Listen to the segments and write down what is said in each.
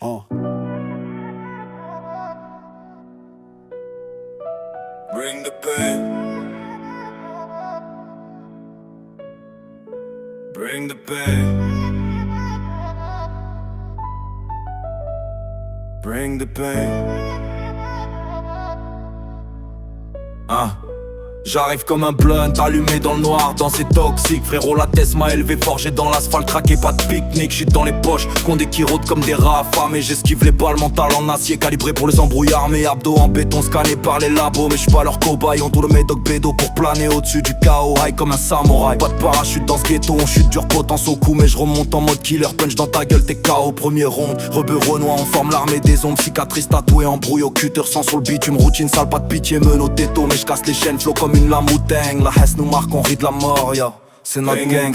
Oh. Bring the pain. Bring the pain. Bring the pain. Ah. J'arrive comme un blunt allumé dans le noir, dans ces toxiques. Frérot, la thèse m'a élevé, forgé dans l'asphalte, craqué, pas de pique-nique. J'suis dans les poches, condés qui rôdent comme des rats affamés. J'esquive les balles, mental en acier, calibré pour les embrouillards. Mes abdos en béton, scannés par les labos. Mais j'suis pas leur cobaye, on tourne le médoc bédo pour planer au-dessus du chaos. High comme un samouraï, pas de parachute dans ce ghetto. On chute dur potence au cou, mais j'remonte en mode killer. Punch dans ta gueule, t'es KO, premier round. Rebeu Renoir, on forme l'armée des ombres. Cicatrice tatouée, embrouille au cutter, sans sur le bitume. Routine sale, pas de pitié, menot této. Mais j'casse les chaînes, flow comme une lame ou dingue. La Hesse nous marque, on rit de la mort, ya. C'est notre gang,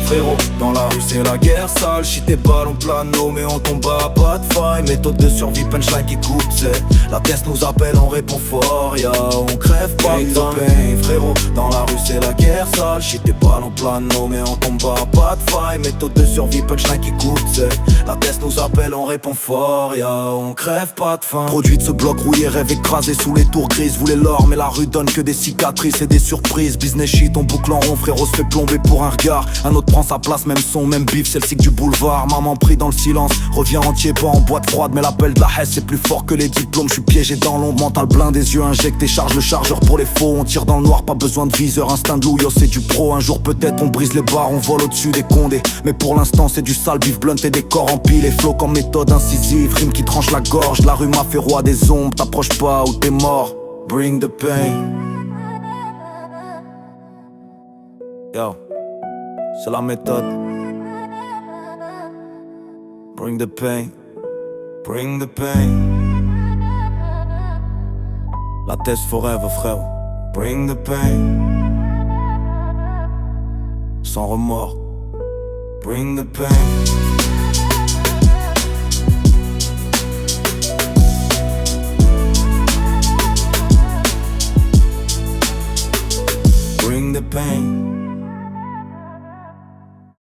frérot, dans la rue c'est la guerre sale. Shit tes ballons plano, mais on tombe à pas de faille. Méthode de survie, punchline qui coupe, c'est la test nous appelle, on répond fort, ya. On crève pas de pain, frérot, dans la rue c'est la guerre sale. Shit tes ballons plano, mais on tombe à pas de faille. Méthode de survie, punchline qui coupe, c'est la test nous appelle, on répond fort, ya. On crève pas de faim. Produit de ce bloc rouillé, rêve écrasé sous les tours grises. Voulez l'or, mais la rue donne que des cicatrices et des surprises. Business shit, on boucle en rond, frérot se fait plomber pour un regard. Un autre prend sa place, même son, même bif, c'est le cycle du boulevard. Maman pris dans le silence, revient entier, pas en boîte froide. Mais l'appel de la Hesse c'est plus fort que les diplômes. J'suis piégé dans l'ombre, mental plein des yeux injectés. Charge le chargeur pour les faux, on tire dans le noir, pas besoin de viseur. Instinct de loup, yo c'est du pro. Un jour peut-être on brise les barres, on vole au-dessus des condés. Mais pour l'instant c'est du sale bif blunt et des corps empilés. Flow comme méthode incisive, rime qui tranche la gorge. La rue m'a fait roi des ombres, t'approches pas ou t'es mort. Bring the pain. Yo, c'est la méthode. Bring the pain. Bring the pain. La thèse forever, frère. Bring the pain. Sans remords. Bring the pain. Bring the pain.